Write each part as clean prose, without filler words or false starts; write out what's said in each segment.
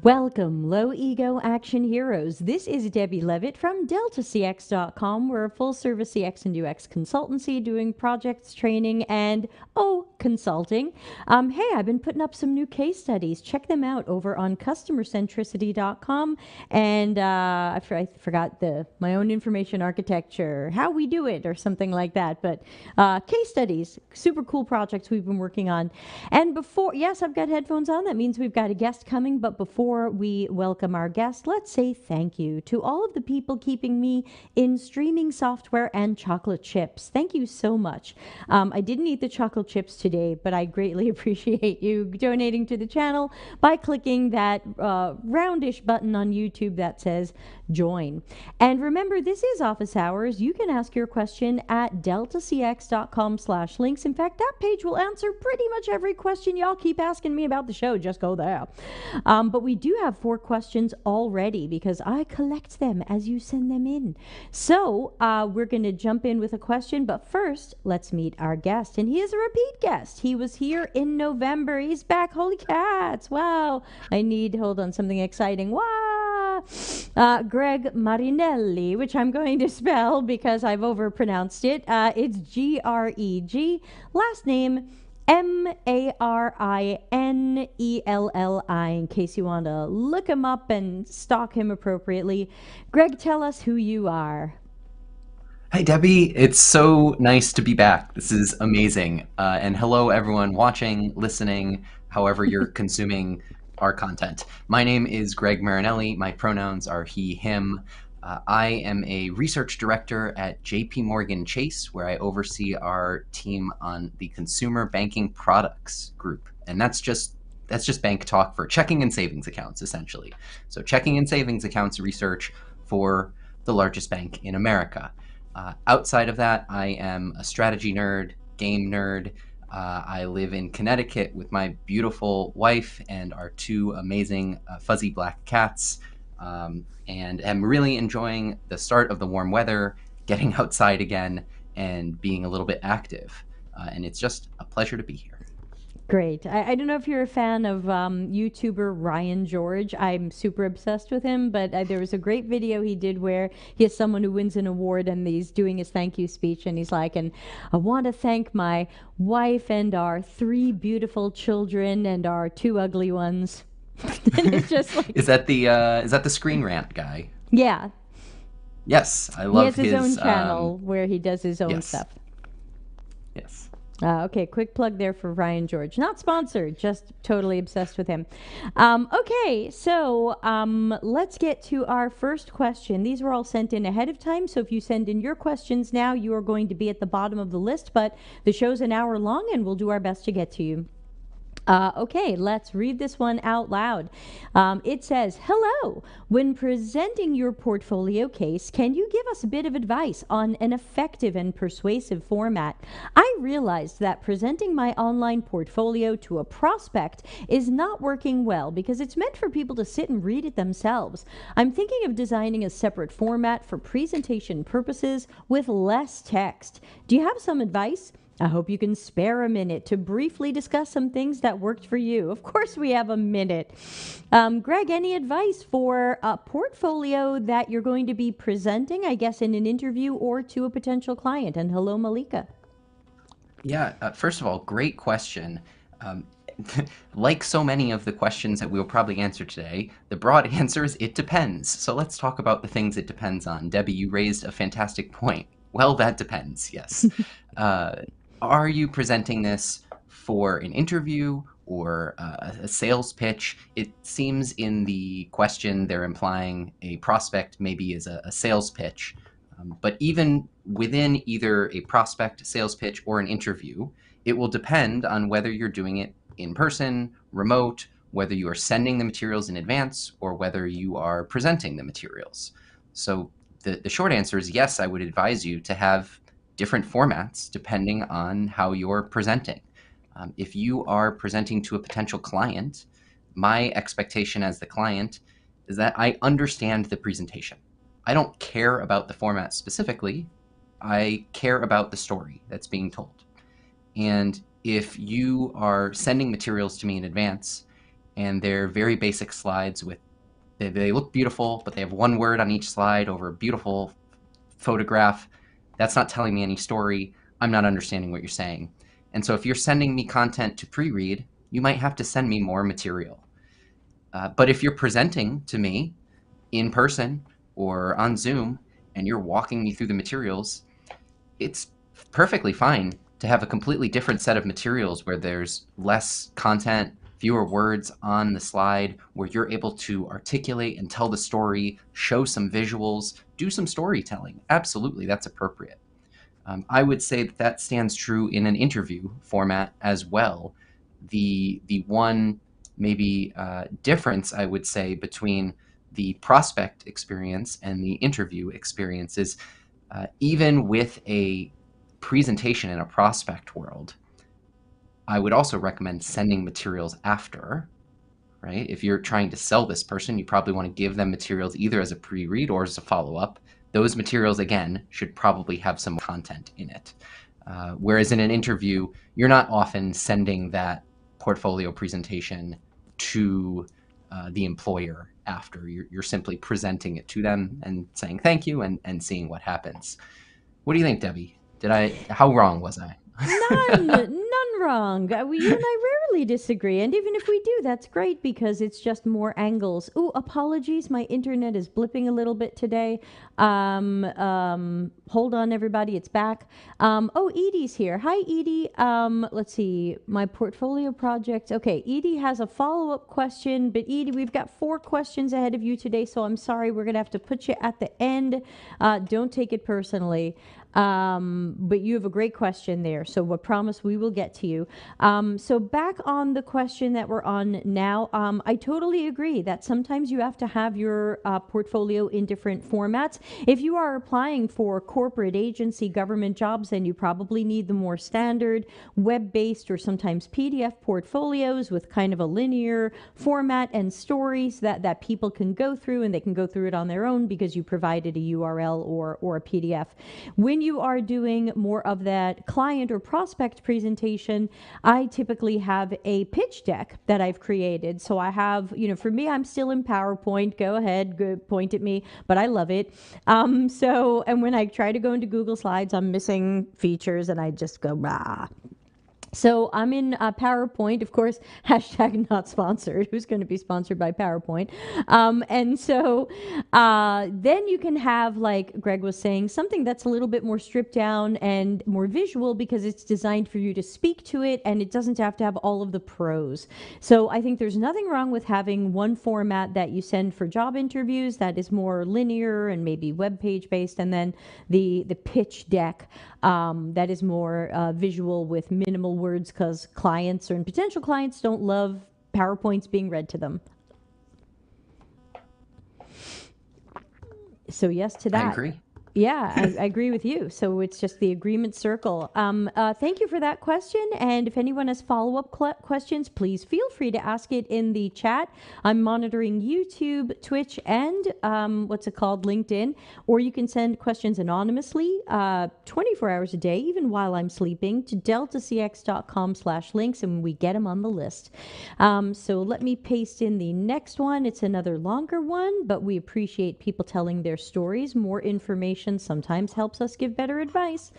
Welcome, low ego action heroes. This is Debbie Levitt from DeltaCX.com. We're a full service CX and UX consultancy doing projects, training, and consulting. Hey, I've been putting up some new case studies. Check them out over on customercentricity.com. And I forgot my own information architecture, how we do it, or something like that. But case studies, super cool projects we've been working on. And yes, I've got headphones on. That means we've got a guest coming. But before we welcome our guest, let's say thank you to all of the people keeping me in streaming software and chocolate chips. Thank you so much. I didn't eat the chocolate chips today, but I greatly appreciate you donating to the channel by clicking that roundish button on YouTube that says join. And remember, this is office hours. You can ask your question at deltacx.com/links. In fact, that page will answer pretty much every question y'all keep asking me about the show. Just go there. But we do have 4 questions already because I collect them as you send them in. So we're going to jump in with a question. But first, let's meet our guest. And he is a repeat guest. He was here in November. He's back. Holy cats. Wow. Hold on, something exciting. Wow. Greg Marinelli, which I'm going to spell because I've overpronounced it. It's Greg, last name Marinelli, in case you want to look him up and stalk him appropriately. Greg, tell us who you are. Hi, Debbie. It's so nice to be back. This is amazing. And hello, everyone watching, listening, however you're consuming our content. My name is Greg Marinelli. My pronouns are he, him. I am a research director at JP Morgan Chase, where I oversee our team on the consumer banking products group. And that's just bank talk for checking and savings accounts, essentially. So checking and savings accounts research for the largest bank in America. Outside of that, I am a strategy nerd, game nerd. I live in Connecticut with my beautiful wife and our 2 amazing fuzzy black cats, and am really enjoying the start of the warm weather, getting outside again, and being a little bit active. And it's just a pleasure to be here. Great. I don't know if you're a fan of YouTuber Ryan George. I'm super obsessed with him, but there was a great video he did where he has someone who wins an award and he's doing his thank you speech and he's like, and I want to thank my wife and our 3 beautiful children and our 2 ugly ones. And it's just like, Is that the Screen Rant guy? yeah. Yes, I He love has his own channel where he does his own yes. stuff. Yes. Okay, quick plug there for Ryan George. Not sponsored, just totally obsessed with him. Okay, so let's get to our first question. These were all sent in ahead of time, so if you send in your questions now, you are going to be at the bottom of the list, but the show's an hour long and we'll do our best to get to you. Okay, let's read this one out loud. It says, hello. When presenting your portfolio case, can you give us a bit of advice on an effective and persuasive format? I realized that presenting my online portfolio to a prospect is not working well because it's meant for people to sit and read it themselves. I'm thinking of designing a separate format for presentation purposes with less text. Do you have some advice? I hope you can spare a minute to briefly discuss some things that worked for you. Of course, we have a minute. Greg, any advice for a portfolio that you're going to be presenting, I guess, in an interview or to a potential client? And hello, Malika. Yeah, first of all, great question. Like so many of the questions that we'll probably answer today, the broad answer is it depends. So let's talk about the things it depends on. Debbie, you raised a fantastic point. Well, that depends, yes. Are you presenting this for an interview or a sales pitch? It seems in the question they're implying a prospect maybe is a sales pitch. But even within either a prospect, sales pitch, or an interview, it will depend on whether you're doing it in person, remote, whether you are sending the materials in advance, or whether you are presenting the materials. So the short answer is yes, I would advise you to have different formats depending on how you're presenting. If you are presenting to a potential client, my expectation as the client is that I understand the presentation. I don't care about the format specifically. I care about the story that's being told. And if you are sending materials to me in advance and they're very basic slides with they look beautiful, but they have one word on each slide over a beautiful photograph. That's not telling me any story. I'm not understanding what you're saying. And so if you're sending me content to pre-read, you might have to send me more material. But if you're presenting to me in person or on Zoom and you're walking me through the materials, it's perfectly fine to have a completely different set of materials where there's less content, fewer words on the slide, where you're able to articulate and tell the story, show some visuals, do some storytelling. Absolutely, that's appropriate. I would say that that stands true in an interview format as well. The one maybe difference I would say between the prospect experience and the interview experience is even with a presentation in a prospect world, I would also recommend sending materials after, right? If you're trying to sell this person, you probably want to give them materials either as a pre-read or as a follow-up. Those materials, again, should probably have some content in it. Whereas in an interview, you're not often sending that portfolio presentation to the employer after. You're simply presenting it to them and saying thank you and seeing what happens. What do you think, Debbie? How wrong was I? None wrong. You and I rarely disagree, and even if we do, that's great because it's just more angles. Ooh, apologies, my internet is blipping a little bit today. Hold on, everybody, it's back. Oh, Edie's here. Hi, Edie. Let's see, my portfolio project. Okay, Edie has a follow-up question, but Edie, we've got 4 questions ahead of you today, so I'm sorry, we're gonna have to put you at the end. Don't take it personally. But you have a great question there, so I promise we will get to you. So back on the question that we're on now, I totally agree that sometimes you have to have your portfolio in different formats. If you are applying for corporate agency government jobs, then you probably need the more standard web-based or sometimes PDF portfolios with kind of a linear format and stories that people can go through, and they can go through it on their own because you provided a URL or a PDF. When you are doing more of that client or prospect presentation, I typically have a pitch deck that I've created. So I have, for me, I'm still in PowerPoint. Go ahead, go, point at me, but I love it. And when I try to go into Google Slides, I'm missing features and I just go, rah. So I'm in PowerPoint, of course, hashtag not sponsored. Who's going to be sponsored by PowerPoint? And so then you can have, like Greg was saying, something that's a little bit more stripped down and more visual because it's designed for you to speak to it and it doesn't have to have all of the pros. So I think there's nothing wrong with having one format that you send for job interviews that is more linear and maybe web page based, and then the pitch deck that is more visual with minimal words because clients or potential clients don't love PowerPoints being read to them. So yes to that. I agree. Yeah, I agree with you. So it's just the agreement circle. Thank you for that question. And if anyone has follow-up questions, please feel free to ask it in the chat. I'm monitoring YouTube, Twitch, and LinkedIn. Or you can send questions anonymously 24 hours a day, even while I'm sleeping, to deltacx.com/links, and we get them on the list. So let me paste in the next one. It's another longer one, but we appreciate people telling their stories. More information sometimes helps us give better advice.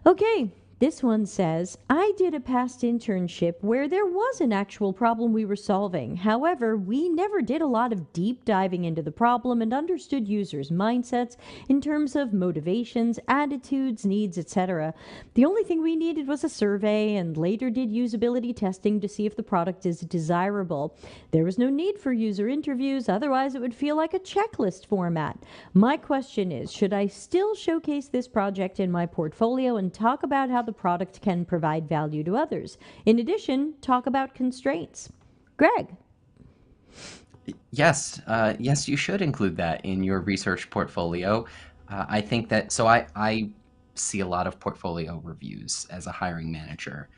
Okay, this one says, I did a past internship where there was an actual problem we were solving. However, we never did a lot of deep diving into the problem and understood users' mindsets in terms of motivations, attitudes, needs, etc. The only thing we needed was a survey and later did usability testing to see if the product is desirable. There was no need for user interviews, otherwise it would feel like a checklist format. My question is, should I still showcase this project in my portfolio and talk about how the product can provide value to others? In addition, talk about constraints. Greg? Yes, yes, you should include that in your research portfolio. I think that, so I see a lot of portfolio reviews as a hiring manager.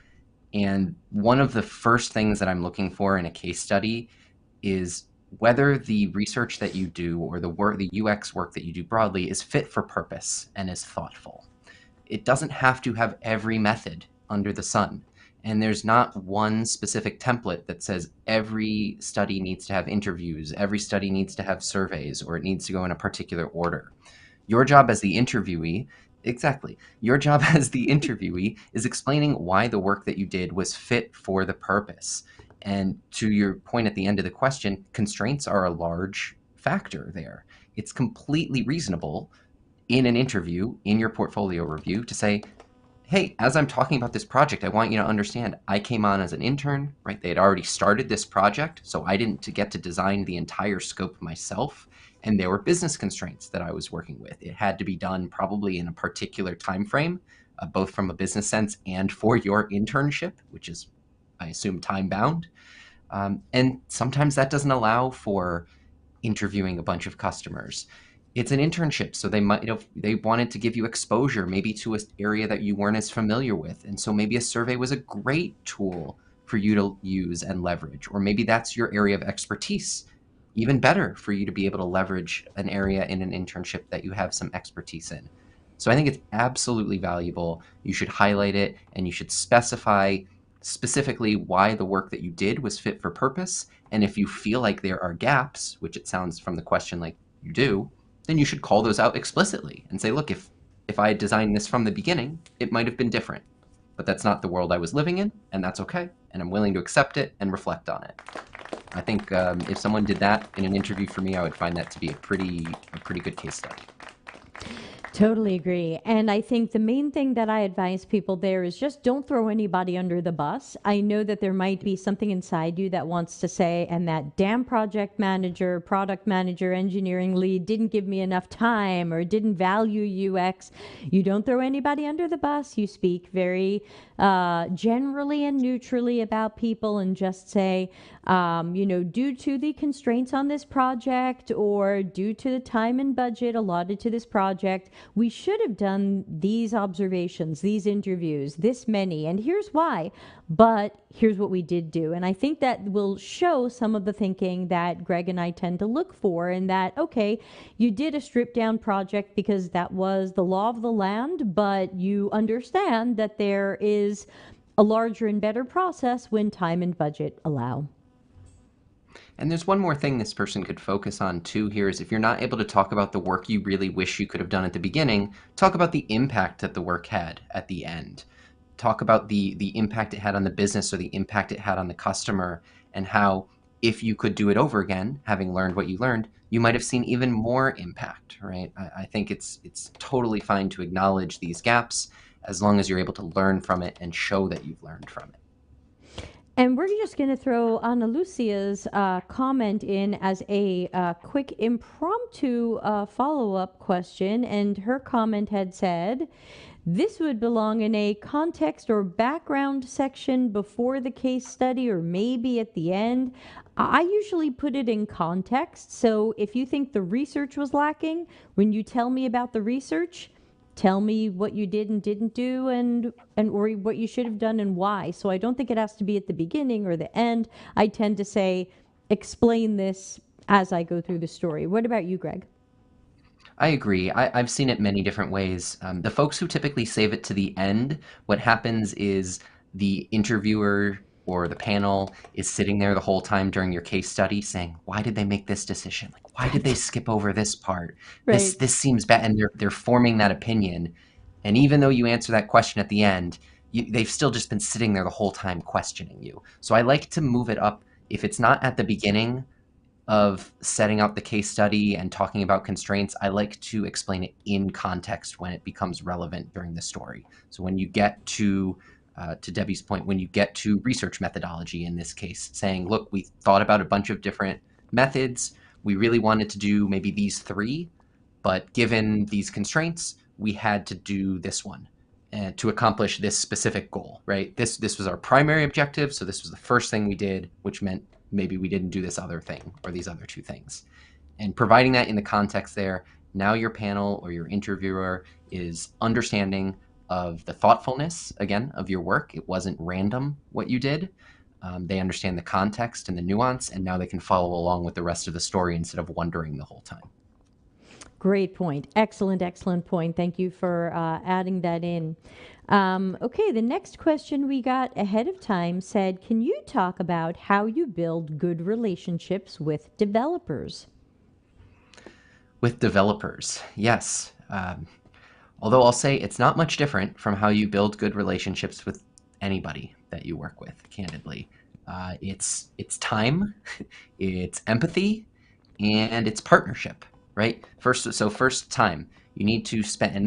And one of the first things that I'm looking for in a case study is whether the research that you do or the UX work that you do broadly is fit for purpose and is thoughtful. It doesn't have to have every method under the sun. And there's not one specific template that says every study needs to have interviews, every study needs to have surveys, or it needs to go in a particular order. Your job as the interviewee, exactly, your job as the interviewee is explaining why the work that you did was fit for the purpose. And to your point at the end of the question, constraints are a large factor there. It's completely reasonable in an interview, in your portfolio review, to say, hey, as I'm talking about this project, I want you to understand I came on as an intern, right? They had already started this project, so I didn't get to design the entire scope myself. And there were business constraints that I was working with. It had to be done probably in a particular time frame, both from a business sense and for your internship, which is, I assume, time bound. And sometimes that doesn't allow for interviewing a bunch of customers. It's an internship, so they might they wanted to give you exposure maybe to an area that you weren't as familiar with. And so maybe a survey was a great tool for you to use and leverage. Or maybe that's your area of expertise. Even better for you to be able to leverage an area in an internship that you have some expertise in. So I think it's absolutely valuable. You should highlight it and you should specify specifically why the work that you did was fit for purpose. And if you feel like there are gaps, which it sounds from the question like you do, then you should call those out explicitly and say, look, if I had designed this from the beginning, it might have been different. But that's not the world I was living in, and that's okay. And I'm willing to accept it and reflect on it. I think if someone did that in an interview for me, I would find that to be a pretty good case study. Totally agree. And I think the main thing that I advise people there is just don't throw anybody under the bus. I know that there might be something inside you that wants to say, and that damn project manager, product manager, engineering lead didn't give me enough time or didn't value UX. You don't throw anybody under the bus. You speak very generally and neutrally about people and just say, due to the constraints on this project or due to the time and budget allotted to this project, we should have done these observations, these interviews, this many, and here's why. But here's what we did do. And I think that will show some of the thinking that Greg and I tend to look for, in that, okay, you did a stripped down project because that was the law of the land, but you understand that there is a larger and better process when time and budget allow. And there's one more thing this person could focus on too here is if you're not able to talk about the work you really wish you could have done at the beginning, talk about the impact that the work had at the end. Talk about the impact it had on the business or the impact it had on the customer, and how if you could do it over again, having learned what you learned, you might have seen even more impact, right? I think it's totally fine to acknowledge these gaps as long as you're able to learn from it and show that you've learned from it. And we're just going to throw Ana Lucia's comment in as a quick impromptu follow-up question. And her comment had said, this would belong in a context or background section before the case study, or maybe at the end. I usually put it in context. So if you think the research was lacking, when you tell me about the research, tell me what you did and didn't do, and or what you should have done and why. So I don't think it has to be at the beginning or the end. I tend to say, explain this as I go through the story. What about you, Greg? I agree. I've seen it many different ways. The folks who typically save it to the end, what happens is the interviewer or the panel is sitting there the whole time during your case study saying, why did they make this decision? Like, why did they skip over this part? This Right. this seems bad. And they're forming that opinion. And even though you answer that question at the end, they've still just been sitting there the whole time questioning you. So I like to move it up. If it's not at the beginning of setting up the case study and talking about constraints, I like to explain it in context when it becomes relevant during the story. So when you get to Debbie's point, when you get to research methodology in this case, saying, look, we thought about a bunch of different methods. We really wanted to do maybe these three, but given these constraints, we had to do this one to accomplish this specific goal, right? This was our primary objective, so this was the first thing we did, which meant maybe we didn't do this other thing or these other two things. And providing that in the context there, now your panel or your interviewer is understanding of the thoughtfulness, again, of your work. It wasn't random what you did. They understand the context and the nuance, and now they can follow along with the rest of the story instead of wondering the whole time. Great point. Excellent, excellent point. Thank you for adding that in. Okay, the next question we got ahead of time said, can you talk about how you build good relationships with developers? With developers, yes. Although I'll say it's not much different from how you build good relationships with anybody that you work with, candidly. It's time, it's empathy, and it's partnership, right? First time. You need to spend, and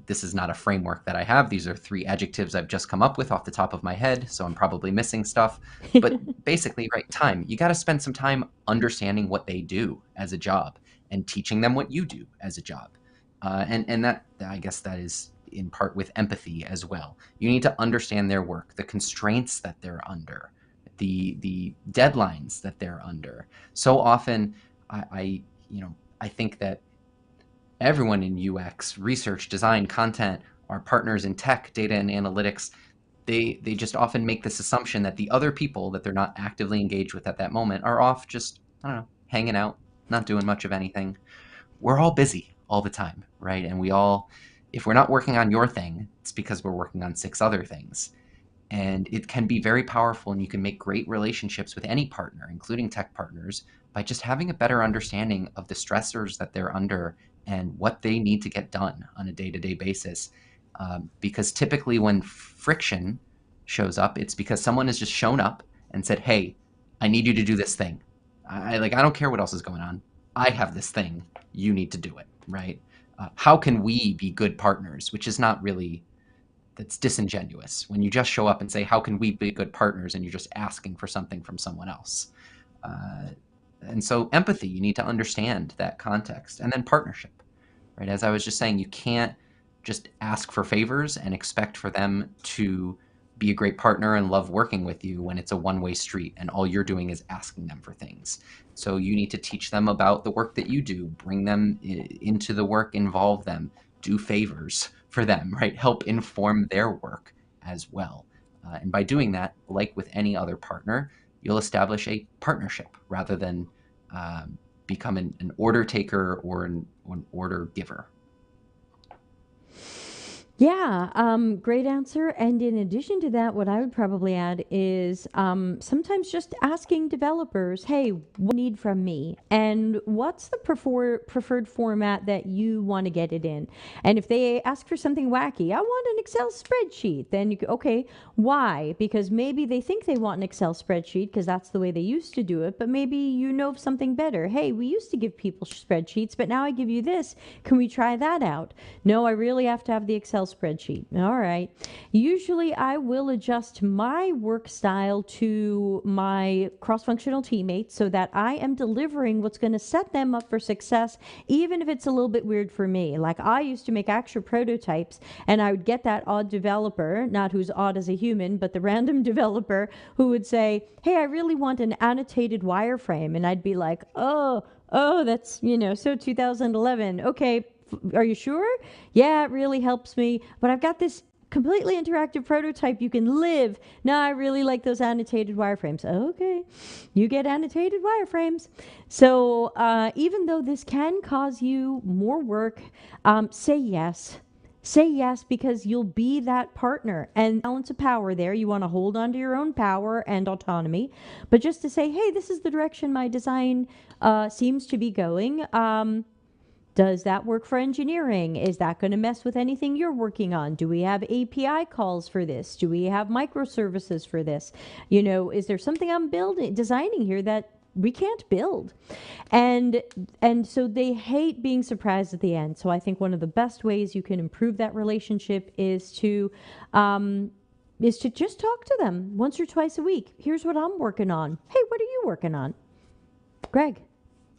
this is not a framework that I have. These are three adjectives I've just come up with off the top of my head, so I'm probably missing stuff. But basically, right, time. You got to spend some time understanding what they do as a job and teaching them what you do as a job. And that, I guess that is in part with empathy as well. You need to understand their work, the constraints that they're under, the deadlines that they're under. So often, I think that everyone in UX, research, design, content, our partners in tech, data, and analytics, they just often make this assumption that the other people that they're not actively engaged with at that moment are off just, I don't know, hanging out, not doing much of anything. We're all busy all the time, right? And if we're not working on your thing, it's because we're working on six other things. And it can be very powerful, and you can make great relationships with any partner, including tech partners, by just having a better understanding of the stressors that they're under and what they need to get done on a day-to-day basis. Because typically when friction shows up, it's because someone has just shown up and said, hey, I need you to do this thing. I don't care what else is going on. I have this thing. You need to do it, right? How can we be good partners? Which is not really, that's disingenuous when you just show up and say, how can we be good partners? And you're just asking for something from someone else. And so empathy, you need to understand that context. And then partnership, right? As I was just saying, you can't just ask for favors and expect for them to be a great partner and love working with you when it's a one-way street and all you're doing is asking them for things. So you need to teach them about the work that you do, bring them into the work, involve them, do favors for them, right? Help inform their work as well. And by doing that, like with any other partner, you'll establish a partnership rather than become an order taker or an order giver. Yeah, great answer. And in addition to that, what I would probably add is sometimes just asking developers, hey, what do you need from me? And what's the preferred format that you want to get it in? And if they ask for something wacky, I want an Excel spreadsheet, then you go, okay, why? Because maybe they think they want an Excel spreadsheet because that's the way they used to do it, but maybe you know of something better. Hey, we used to give people spreadsheets, but now I give you this. Can we try that out? No, I really have to have the Excel spreadsheet. All right. Usually I will adjust my work style to my cross-functional teammates so that I am delivering what's going to set them up for success, even if it's a little bit weird for me. Like I used to make Axure prototypes and I would get that odd developer, not who's odd as a human, but the random developer who would say, hey, I really want an annotated wireframe. And I'd be like, oh, that's, so 2011. Okay, are you sure? Yeah, it really helps me. But I've got this completely interactive prototype you can live. No, I really like those annotated wireframes. Okay, you get annotated wireframes. So even though this can cause you more work, say yes. Say yes because you'll be that partner and balance of power there. You want to hold on to your own power and autonomy, but just to say, hey, this is the direction my design seems to be going. Does that work for engineering? Is that going to mess with anything you're working on? Do we have API calls for this? Do we have microservices for this? Is there something I'm designing here that we can't build? And so they hate being surprised at the end. So I think one of the best ways you can improve that relationship is to just talk to them once or twice a week. Here's what I'm working on. Hey, what are you working on? Greg.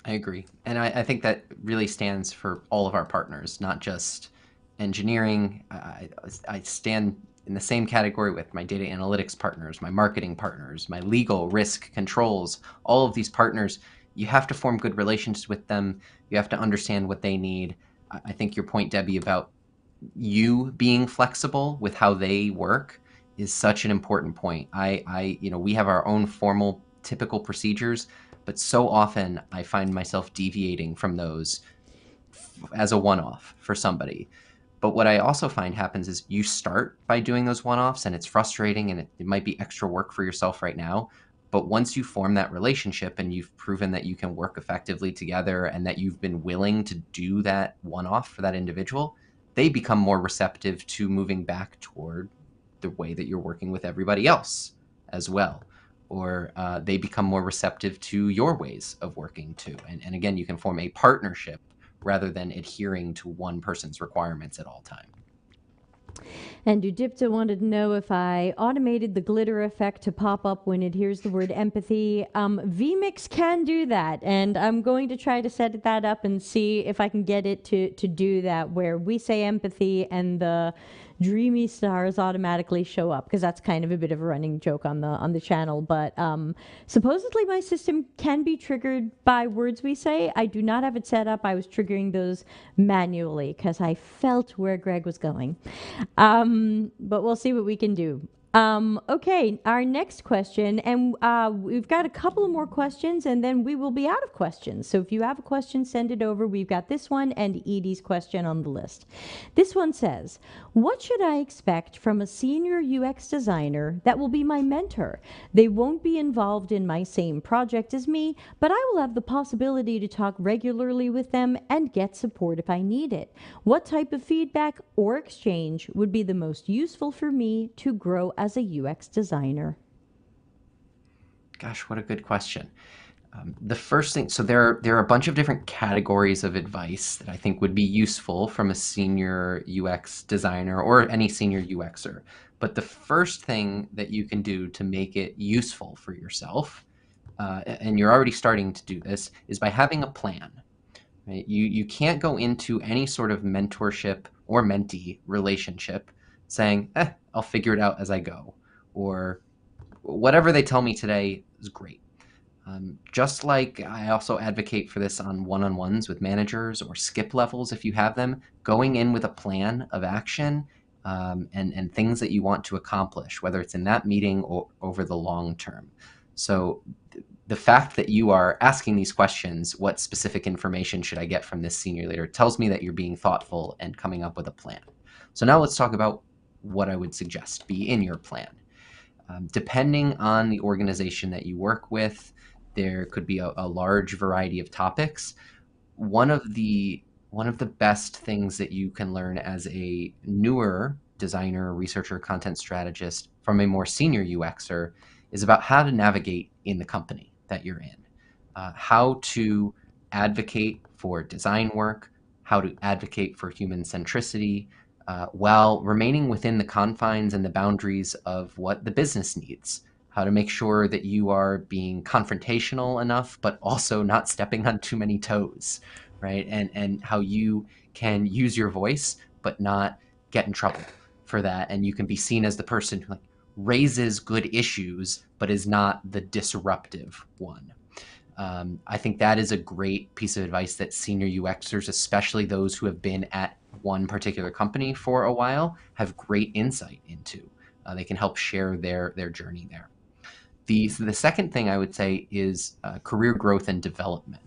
I agree. And I think that really stands for all of our partners, not just engineering. I stand in the same category with my data analytics partners, my marketing partners, my legal, risk, controls, all of these partners. You have to form good relations with them. You have to understand what they need. I think your point, Debbie, about you being flexible with how they work is such an important point. We have our own formal, typical procedures, but so often I find myself deviating from those as a one-off for somebody. But what I also find happens is you start by doing those one-offs and it's frustrating and it might be extra work for yourself right now. But once you form that relationship and you've proven that you can work effectively together and that you've been willing to do that one-off for that individual, they become more receptive to moving back toward the way that you're working with everybody else as well. Or they become more receptive to your ways of working too. And again, you can form a partnership rather than adhering to one person's requirements at all time. And Udipta wanted to know if I automated the glitter effect to pop up when it hears the word empathy. vMix can do that, and I'm going to try to set that up and see if I can get it to do that, where we say empathy and the dreamy stars automatically show up, because that's kind of a bit of a running joke on the channel. But supposedly my system can be triggered by words we say. I do not have it set up. I was triggering those manually because I felt where Greg was going. But we'll see what we can do. Okay, our next question, and we've got a couple of more questions, and then we will be out of questions. So if you have a question, send it over. We've got this one and Edie's question on the list. This one says, what should I expect from a senior UX designer that will be my mentor? They won't be involved in my same project as me, but I will have the possibility to talk regularly with them and get support if I need it. What type of feedback or exchange would be the most useful for me to grow as a UX designer? Gosh, what a good question. The first thing, so there are a bunch of different categories of advice that I think would be useful from a senior UX designer or any senior UXer. But the first thing that you can do to make it useful for yourself, and you're already starting to do this, is by having a plan. Right? You can't go into any sort of mentorship or mentee relationship saying, I'll figure it out as I go, or whatever they tell me today is great. Just like I also advocate for this on one-on-ones with managers or skip levels if you have them, going in with a plan of action and things that you want to accomplish, whether it's in that meeting or over the long term. So the fact that you are asking these questions, what specific information should I get from this senior leader, tells me that you're being thoughtful and coming up with a plan. So now let's talk about what I would suggest be in your plan. Depending on the organization that you work with, there could be a large variety of topics. One of the best things that you can learn as a newer designer, researcher, content strategist from a more senior UXer is about how to navigate in the company that you're in, how to advocate for design work, how to advocate for human centricity, while remaining within the confines and the boundaries of what the business needs, how to make sure that you are being confrontational enough, but also not stepping on too many toes, right? And how you can use your voice, but not get in trouble for that. And you can be seen as the person who raises good issues, but is not the disruptive one. I think that is a great piece of advice that senior UXers, especially those who have been at one particular company for a while, have great insight into. They can help share their journey there. The second thing I would say is career growth and development.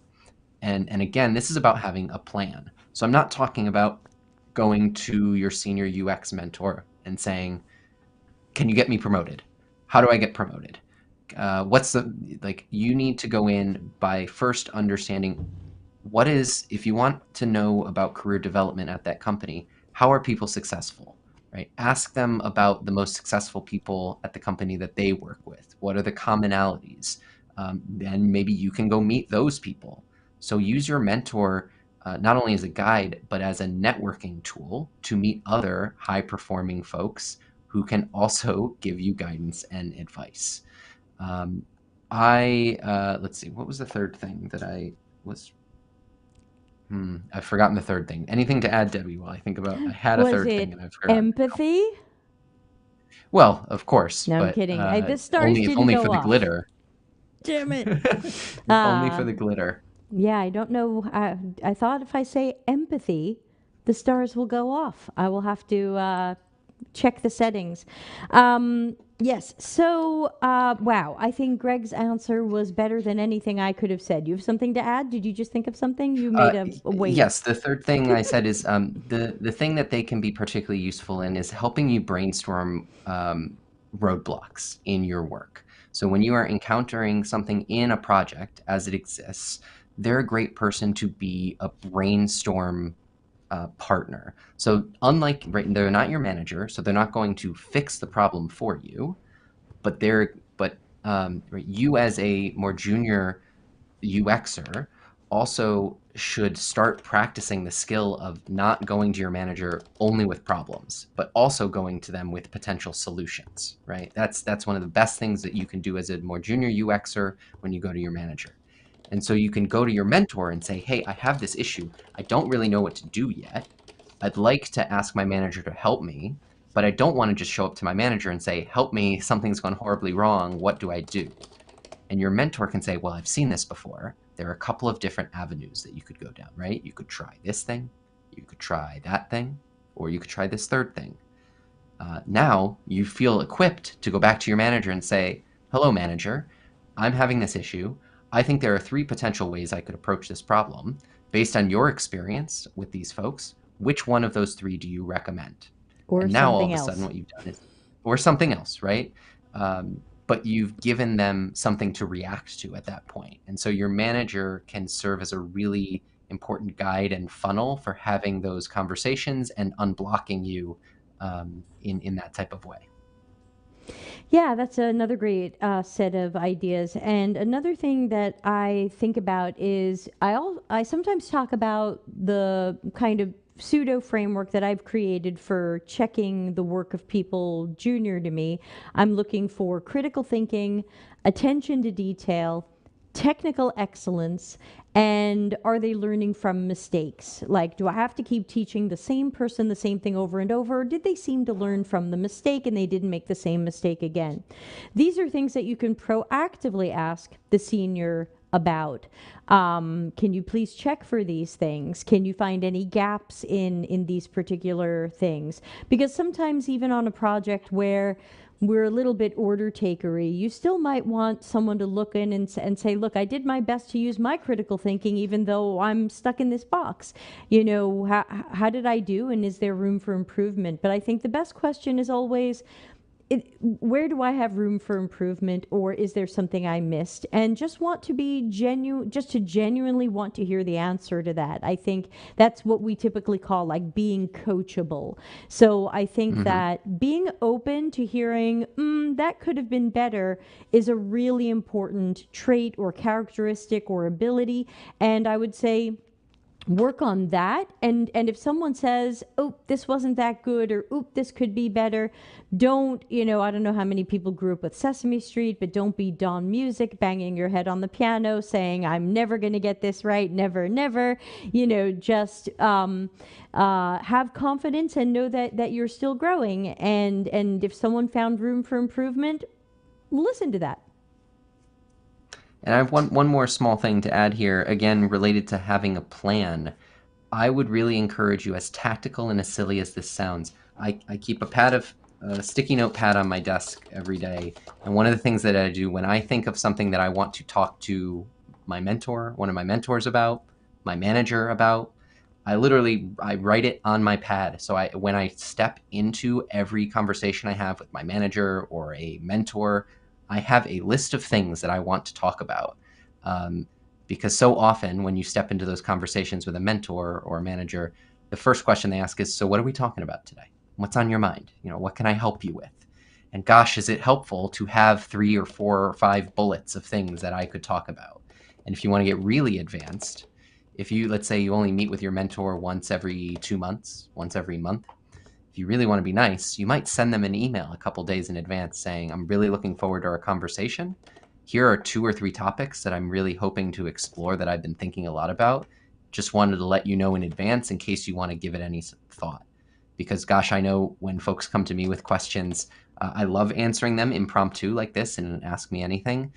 And again, this is about having a plan. So I'm not talking about going to your senior UX mentor and saying, can you get me promoted? How do I get promoted? You need to go in by first understanding if you want to know about career development at that company, how are people successful, right? Ask them about the most successful people at the company that they work with. What are the commonalities? Then maybe you can go meet those people. So use your mentor not only as a guide, but as a networking tool to meet other high-performing folks who can also give you guidance and advice. Let's see, what was the third thing that I was... I've forgotten the third thing. Anything to add, Debbie, while I think about... I had a third thing and I've forgotten. Empathy? Well, of course. No, but, I'm kidding. The stars didn't only go for the off. glitter. Damn it. Only for the glitter. Yeah, I don't know. I thought if I say empathy, the stars will go off. I will have to check the settings. Yes. So, wow, I think Greg's answer was better than anything I could have said. You have something to add? Did you just think of something? You made a wave. Yes, the third thing I said is the thing that they can be particularly useful in is helping you brainstorm roadblocks in your work. So when you are encountering something in a project as it exists, they're a great person to be a brainstorm partner. So unlike, right, they're not your manager, so they're not going to fix the problem for you, but right, you as a more junior UXer also should start practicing the skill of not going to your manager only with problems, but also going to them with potential solutions, right? That's one of the best things that you can do as a more junior UXer when you go to your manager. And so you can go to your mentor and say, hey, I have this issue. I don't really know what to do yet. I'd like to ask my manager to help me, but I don't want to just show up to my manager and say, help me, something's gone horribly wrong. What do I do? And your mentor can say, well, I've seen this before. There are a couple of different avenues that you could go down, right? You could try this thing, you could try that thing, or you could try this third thing. Now you feel equipped to go back to your manager and say, hello, manager, I'm having this issue. I think there are three potential ways I could approach this problem. Based on your experience with these folks, which one of those three do you recommend? Or And now all of something a sudden else. what you've done is, or something else, right? But you've given them something to react to at that point. And so your manager can serve as a really important guide and funnel for having those conversations and unblocking you in that type of way. Yeah, that's another great set of ideas. And another thing that I think about is I sometimes talk about the kind of pseudo framework that I've created for checking the work of people junior to me. I'm looking for critical thinking, attention to detail, technical excellence, and are they learning from mistakes? Like, do I have to keep teaching the same person the same thing over and over? Or did they seem to learn from the mistake and they didn't make the same mistake again? These are things that you can proactively ask the senior about. Can you please check for these things? Can you find any gaps in these particular things? Because sometimes even on a project where we're a little bit order takery, you still might want someone to look in and say, look, I did my best to use my critical thinking, even though I'm stuck in this box. You know, how did I do? And is there room for improvement? But I think the best question is always, where do I have room for improvement, or is there something I missed? And just want to be genuine, just to genuinely want to hear the answer to that. I think that's what we typically call like being coachable. So I think Hmm. that being open to hearing, that could have been better, is a really important trait or characteristic or ability. And I would say, work on that. And if someone says, oh, this wasn't that good, or oop, this could be better, don't, I don't know how many people grew up with Sesame Street, but don't be Don Music banging your head on the piano saying, I'm never going to get this right, never, never. Just have confidence and know that you're still growing. And if someone found room for improvement, listen to that. And I have one more small thing to add here, again, related to having a plan. I would really encourage you, as tactical and as silly as this sounds, I keep a sticky note pad on my desk every day. And one of the things that I do when I think of something that I want to talk to my mentor, one of my mentors about, my manager about, I write it on my pad. So when I step into every conversation I have with my manager or a mentor, I have a list of things that I want to talk about. Um, because so often when you step into those conversations with a mentor or a manager, the first question they ask is, so what are we talking about today? What's on your mind? What can I help you with? And gosh, is it helpful to have 3 or 4 or 5 bullets of things that I could talk about? And if you want to get really advanced, if you, let's say you only meet with your mentor once every 2 months, once every month, if you really want to be nice, you might send them an email a couple days in advance saying, I'm really looking forward to our conversation. Here are 2 or 3 topics that I'm really hoping to explore that I've been thinking a lot about. Just wanted to let you know in advance in case you want to give it any thought. Because, gosh, I know when folks come to me with questions, I love answering them impromptu like this and ask me anything.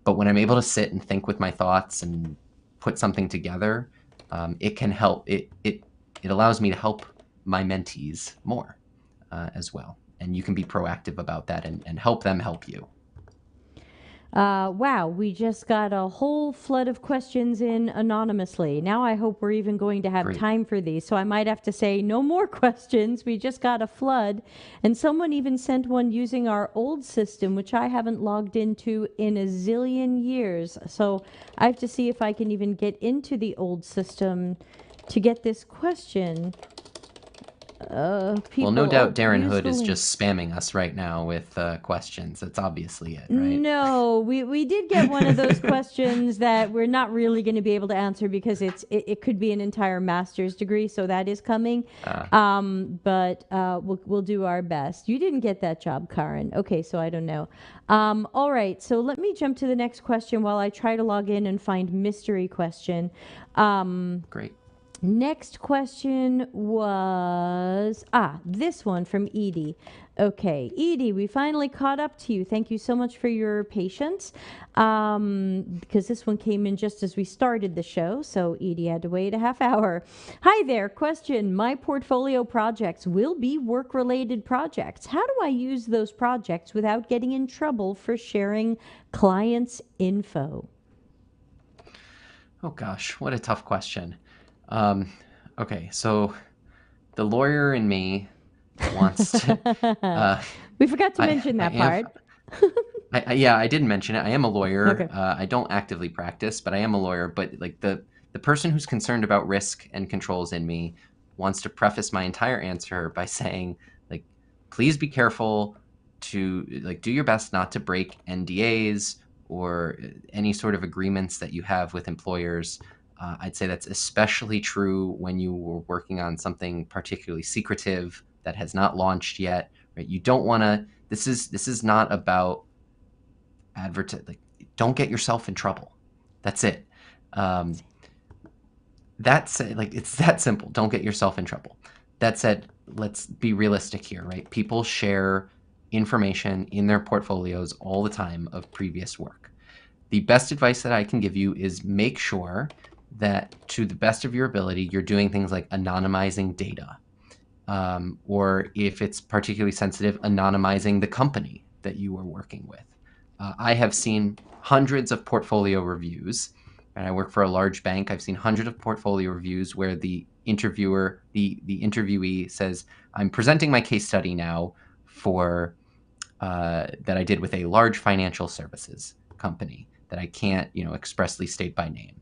But when I'm able to sit and think with my thoughts and put something together, it can help. It allows me to help my mentees more as well. and you can be proactive about that and help them help you. Wow, we just got a whole flood of questions in anonymously. Now I hope we're even going to have Great. time for these. So I might have to say no more questions. We just got a flood. And someone even sent one using our old system, which I haven't logged into in a zillion years. So I have to see if I can even get into the old system to get this question. Well, no doubt Darren Use Hood the is link. just spamming us right now with questions. That's obviously it, right? No, we did get one of those questions that we're not really going to be able to answer because it could be an entire master's degree, so that is coming. But we'll do our best. You didn't get that job, Karen. Okay, so I don't know. All right, so let me jump to the next question while I try to log in and find mystery question. Great. Next question was, this one from Edie. Okay, Edie, we finally caught up to you. Thank you so much for your patience, because this one came in just as we started the show, so Edie had to wait a half hour. Hi there, question. My portfolio projects will be work-related projects. How do I use those projects without getting in trouble for sharing clients' info? Oh gosh, what a tough question. Okay, so the lawyer in me wants to. We forgot to I mention I that am. part. Yeah, I didn't mention it. I am a lawyer. Okay. I don't actively practice, but I am a lawyer. But like the person who's concerned about risk and controls in me wants to preface my entire answer by saying, like, please be careful to like do your best not to break NDAs or any sort of agreements that you have with employers. I'd say that's especially true when you were working on something particularly secretive that has not launched yet. Right? You don't want to. This is not about like, don't get yourself in trouble. That's it. Um, that's like it's that simple. Don't get yourself in trouble. That said, let's be realistic here, right? People share information in their portfolios all the time of previous work. The best advice that I can give you is make sure that to the best of your ability, you're doing things like anonymizing data. Or if it's particularly sensitive, anonymizing the company that you are working with. I have seen hundreds of portfolio reviews, and I work for a large bank. I've seen hundreds of portfolio reviews where the interviewer, the interviewee says, "I'm presenting my case study now for that I did with a large financial services company that I can't, expressly state by name."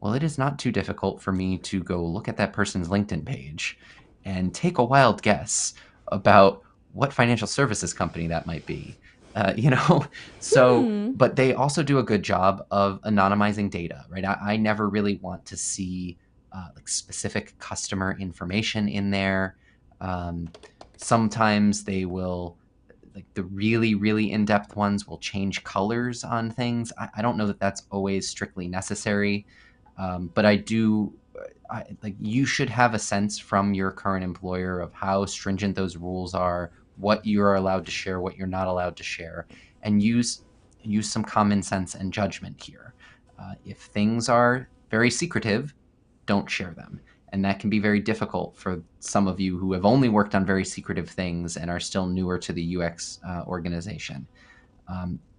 Well, it is not too difficult for me to go look at that person's LinkedIn page and take a wild guess about what financial services company that might be. You know, so, Hmm. but they also do a good job of anonymizing data, right? I never really want to see like specific customer information in there. Um, Sometimes they will, like the really, really in depth ones will change colors on things. I don't know that that's always strictly necessary. But I do, like you should have a sense from your current employer of how stringent those rules are, what you're allowed to share, what you're not allowed to share, and use some common sense and judgment here. If things are very secretive, don't share them. And that can be very difficult for some of you who have only worked on very secretive things and are still newer to the UX organization.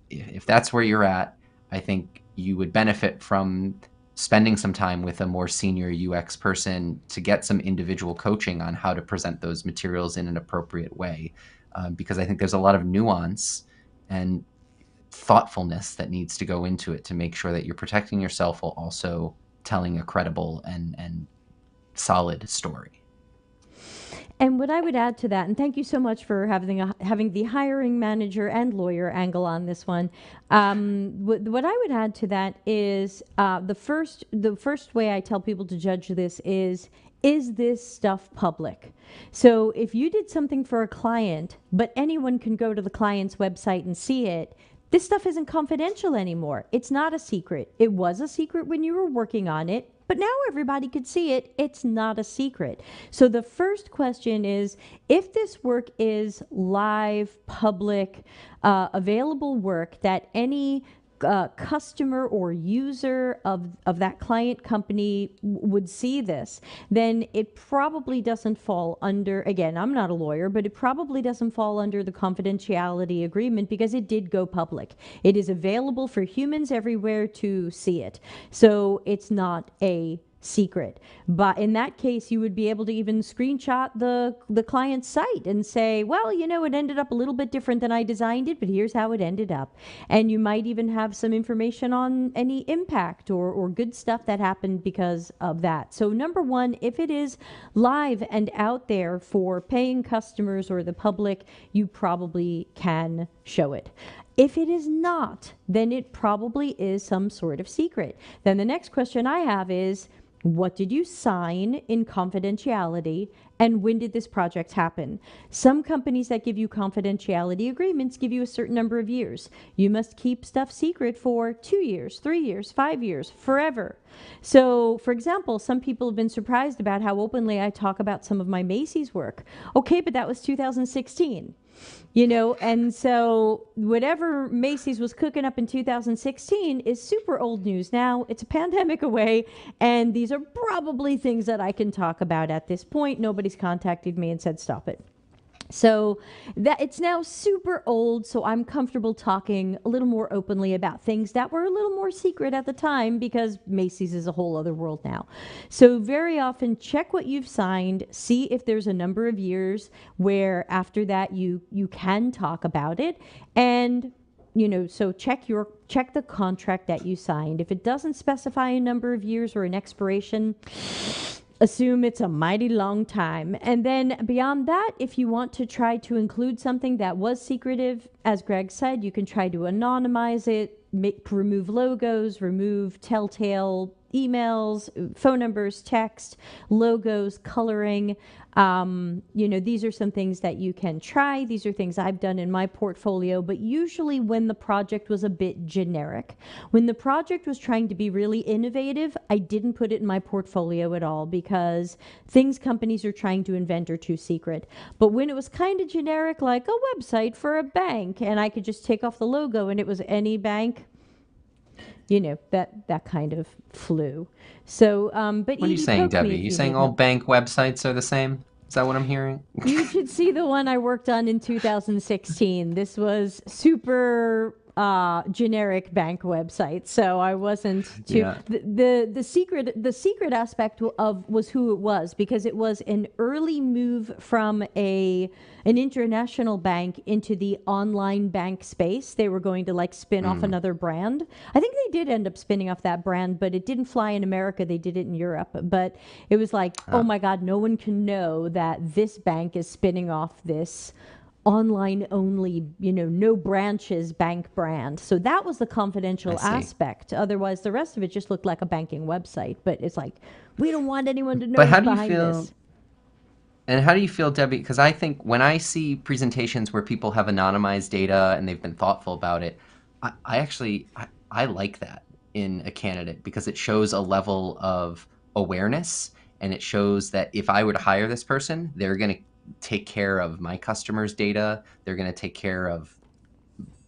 If that's where you're at, I think you would benefit from spending some time with a more senior UX person to get some individual coaching on how to present those materials in an appropriate way. Because I think there's a lot of nuance and thoughtfulness that needs to go into it to make sure that you're protecting yourself while also telling a credible and solid story. And what I would add to that, and thank you so much for having the hiring manager and lawyer angle on this one. What I would add to that is the first way I tell people to judge this is this stuff public? So if you did something for a client, but anyone can go to the client's website and see it, this stuff isn't confidential anymore. It's not a secret. It was a secret when you were working on it, but now everybody could see it. It's not a secret. So the first question is, if this work is live, public, available work that any customer or user of that client company would see this, then it probably doesn't fall under, again, I'm not a lawyer, but it probably doesn't fall under the confidentiality agreement because it did go public. It is available for humans everywhere to see it. So it's not a secret. But in that case, you would be able to even screenshot the client's site and say, well, you know, it ended up a little bit different than I designed it, but here's how it ended up. And you might even have some information on any impact or good stuff that happened because of that. So number one, if it is live and out there for paying customers or the public, you probably can show it. If it is not, then it probably is some sort of secret. Then the next question I have is, what did you sign in confidentiality, and when did this project happen? Some companies that give you confidentiality agreements give you a certain number of years. You must keep stuff secret for 2 years, 3 years, 5 years, forever. So, for example, some people have been surprised about how openly I talk about some of my Macy's work. Okay, but that was 2016. You know, and so whatever Macy's was cooking up in 2016 is super old news now. It's a pandemic away, and these are probably things that I can talk about at this point. Nobody's contacted me and said stop it. So that it's now super old, so I'm comfortable talking a little more openly about things that were a little more secret at the time because Macy's is a whole other world now. So very often check what you've signed, see if there's a number of years where after that you can talk about it, and you know, so check the contract that you signed. If it doesn't specify a number of years or an expiration, assume it's a mighty long time. And then beyond that, if you want to try to include something that was secretive, as Greg said, you can try to anonymize it, remove logos, remove telltale emails, phone numbers, text, logos, coloring. You know, these are some things that you can try. These are things I've done in my portfolio, but usually when the project was a bit generic. When the project was trying to be really innovative, I didn't put it in my portfolio at all because things companies are trying to invent are too secret. But when it was kind of generic, like a website for a bank, and I could just take off the logo and it was any bank, you know, that kind of flew. So, but What are you saying, Debbie? You saying all bank websites are the same? Is that what I'm hearing? You should see the one I worked on in 2016. This was super generic bank website, so I wasn't too. Yeah. The secret aspect of was who it was, because it was an early move from an international bank into the online bank space. They were going to like spin off another brand. I think they did end up spinning off that brand, but it didn't fly in America. They did it in Europe. But it was like, oh my God, no one can know that this bank is spinning off this online only, you know, no branches bank brand. So that was the confidential aspect. Otherwise, the rest of it just looked like a banking website. But it's like, we don't want anyone to know what's behind this. And how do you feel, Debbie? Because I think when I see presentations where people have anonymized data and they've been thoughtful about it, I like that in a candidate because it shows a level of awareness, and it shows that if I were to hire this person, they're going to take care of my customers' data. They're going to take care of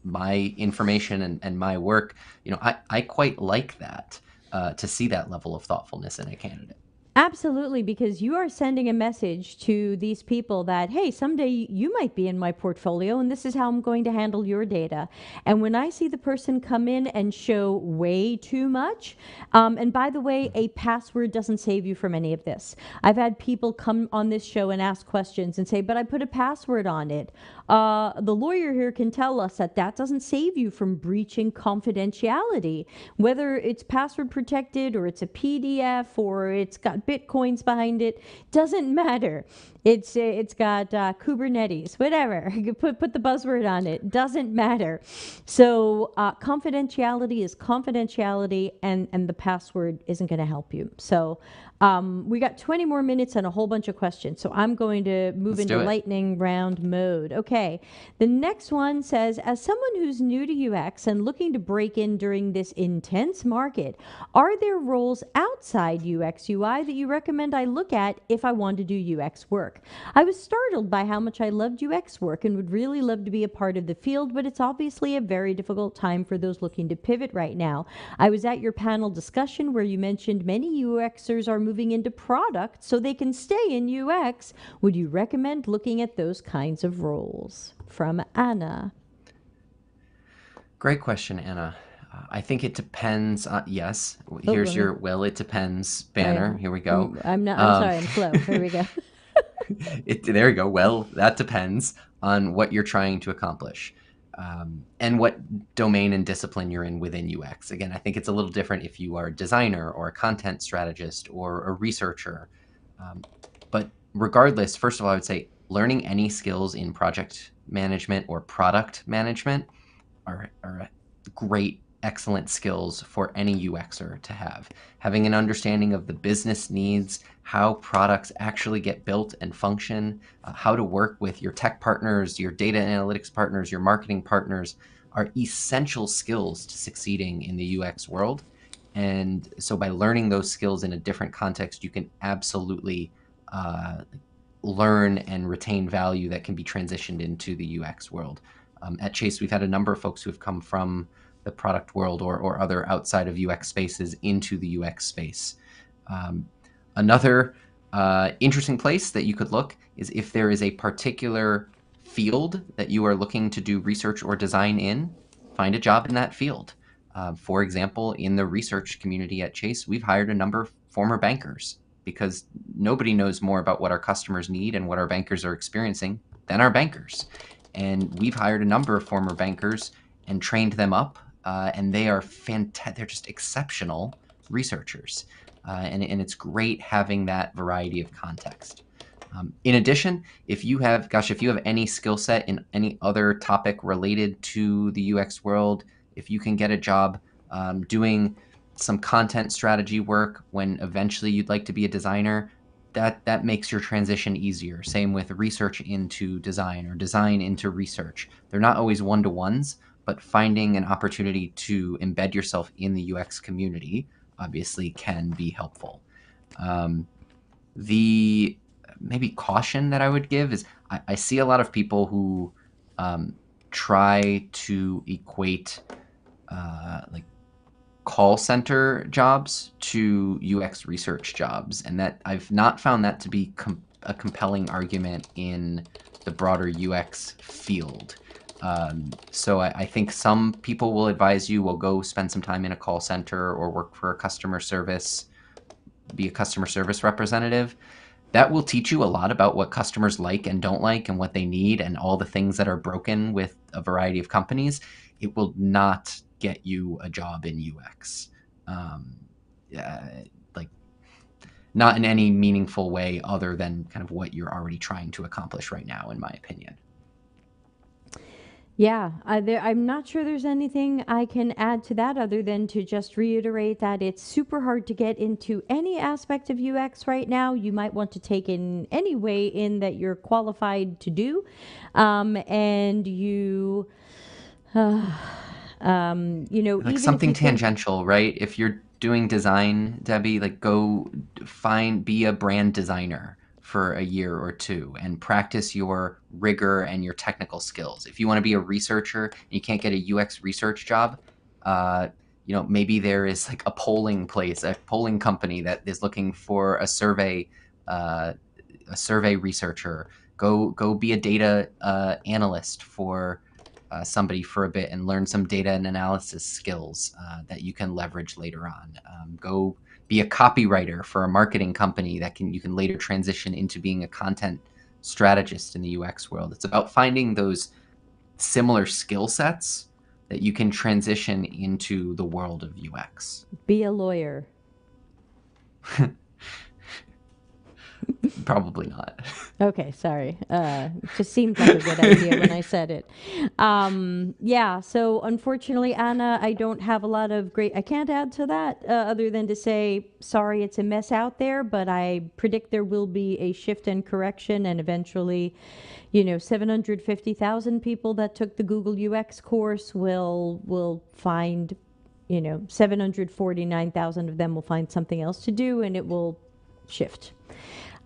my information and my work. You know, I quite like that, to see that level of thoughtfulness in a candidate. Absolutely, because you are sending a message to these people that, hey, someday you might be in my portfolio and this is how I'm going to handle your data. And when I see the person come in and show way too much, and by the way, a password doesn't save you from any of this. I've had people come on this show and ask questions and say, but I put a password on it. The lawyer here can tell us that that doesn't save you from breaching confidentiality. Whether it's password protected or it's a PDF or it's got Bitcoins behind it, doesn't matter. It's got Kubernetes, whatever. You put the buzzword on it, doesn't matter. So confidentiality is confidentiality, and the password isn't going to help you. So we got 20 more minutes and a whole bunch of questions. So I'm going to move into lightning round mode. Okay. Okay. The next one says, as someone who's new to UX and looking to break in during this intense market, are there roles outside UX UI that you recommend I look at if I want to do UX work? I was startled by how much I loved UX work and would really love to be a part of the field, but it's obviously a very difficult time for those looking to pivot right now. I was at your panel discussion where you mentioned many UXers are moving into product so they can stay in UX. Would you recommend looking at those kinds of roles? From Anna. Great question, Anna. I think it depends on, yes, Oh, here's let me. your well, it depends I, banner. Here we go. I'm not. I'm Um, sorry. I'm slow. Here we go. there you go. Well, that depends on what you're trying to accomplish, and what domain and discipline you're in within UX. Again, I think it's a little different if you are a designer or a content strategist or a researcher. Um, but regardless, first of all, I would say learning any skills in project management or product management are great, excellent skills for any UXer to have. Having an understanding of the business needs, how products actually get built and function, how to work with your tech partners, your data analytics partners, your marketing partners are essential skills to succeeding in the UX world. And so by learning those skills in a different context, you can absolutely learn and retain value that can be transitioned into the UX world. At Chase, we've had a number of folks who have come from the product world or other outside of UX spaces into the UX space. Another interesting place that you could look is if there is a particular field that you are looking to do research or design in, find a job in that field. For example, in the research community at Chase, we've hired a number of former bankers because nobody knows more about what our customers need and what our bankers are experiencing than our bankers. And we've hired a number of former bankers and trained them up, and they are fantastic. They're just exceptional researchers, and it's great having that variety of context. In addition, if you have any skill set in any other topic related to the UX world, if you can get a job doing some content strategy work when eventually you'd like to be a designer, that makes your transition easier. Same with research into design or design into research. They're not always one-to-ones, but finding an opportunity to embed yourself in the UX community obviously can be helpful. The maybe caution that I would give is I see a lot of people who try to equate like call center jobs to UX research jobs, and that I've not found that to be a compelling argument in the broader UX field. So I think some people will advise you, will go spend some time in a call center or work for a customer service, be a customer service representative. That will teach you a lot about what customers like and don't like and what they need and all the things that are broken with a variety of companies. It will not get you a job in UX. Like not in any meaningful way other than kind of what you're already trying to accomplish right now, in my opinion. Yeah, I'm not sure there's anything I can add to that other than to just reiterate that it's super hard to get into any aspect of UX right now. You might want to take in any way in that you're qualified to do, and you. Like Even if something you think. tangential, right? If you're doing design, Debbie, like go be a brand designer for a year or two and practice your rigor and your technical skills. If you want to be a researcher and you can't get a UX research job, uh, maybe there is like a polling place, a polling company that is looking for uh, a survey researcher. Go be a data analyst for somebody for a bit and learn some data and analysis skills that you can leverage later on. Go be a copywriter for a marketing company that you can later transition into being a content strategist in the UX world. It's about finding those similar skill sets that you can transition into the world of UX. Be a lawyer. Probably not. Okay, sorry. Just seemed like a good idea when I said it. Yeah, so unfortunately, Anna, I don't have a lot of great. I can't add to that other than to say, sorry, it's a mess out there, but I predict there will be a shift and correction, and eventually, 750,000 people that took the Google UX course will find, 749,000 of them will find something else to do, and it will shift.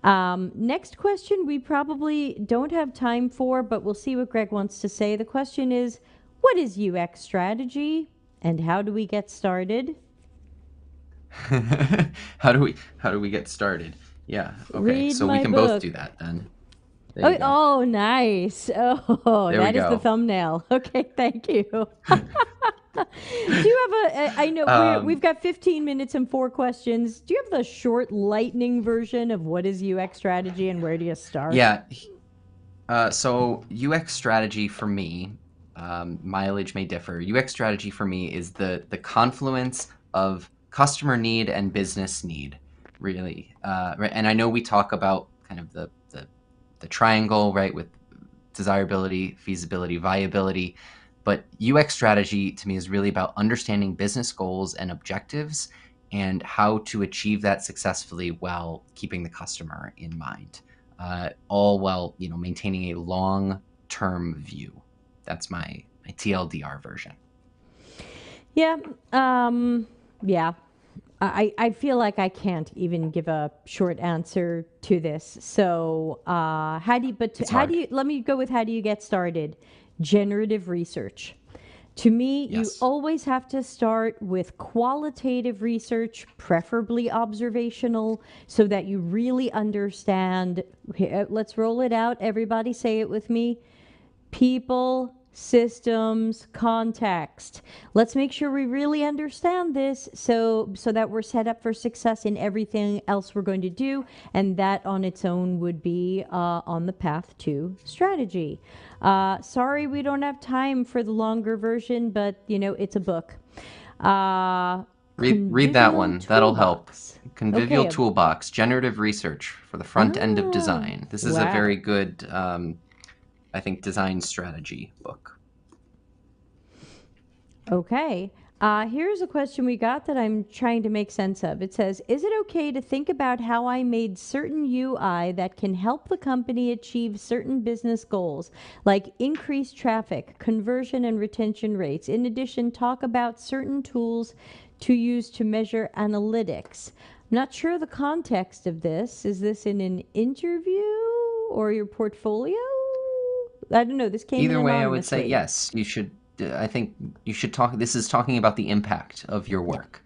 Next question we probably don't have time for, but we'll see what Greg wants to say. The question is, what is UX strategy and how do we get started? How do we get started? Yeah. Okay. Read So we my can both book. do that then. There you go. Oh, nice. Oh, There we that is the go. thumbnail. Okay, thank you. Do you have I know we've Um, got 15 minutes and 4 questions. Do you have the short lightning version of what is UX strategy and where do you start? yeah. So UX strategy for me, mileage may differ. UX strategy for me is the confluence of customer need and business need, really. Right, and I know we talk about kind of the triangle, right, with desirability, feasibility, viability, but UX strategy to me is really about understanding business goals and objectives and how to achieve that successfully while keeping the customer in mind, all while maintaining a long-term view. That's my TLDR version. Yeah. Yeah. I feel like I can't even give a short answer to this. So, It's hard. let me go with how do you get started? Generative research. To me, you Yes. always have to start with qualitative research, preferably observational, so that you really understand. Let's roll it out. Everybody say it with me. People, systems, context. Let's make sure we really understand this so that we're set up for success in everything else we're going to do, and that on its own would be on the path to strategy. Sorry, we don't have time for the longer version, but it's a book. Uh, Read that Convivial one. That'll help. toolbox. Convivial Okay. Toolbox, Generative Research for the Front End of Ah, Design. This is a very wow. good, I think, design strategy book. Okay. Here's a question we got that I'm trying to make sense of. It says, is it okay to think about how I made certain UI that can help the company achieve certain business goals, like increase traffic, conversion, and retention rates? In addition, talk about certain tools to use to measure analytics. I'm not sure the context of this. Is this in an interview or your portfolio? I don't know. This came in Either way, I would say anonymously. yes. You should. I think you should talk. This is talking about the impact of your Yeah. work.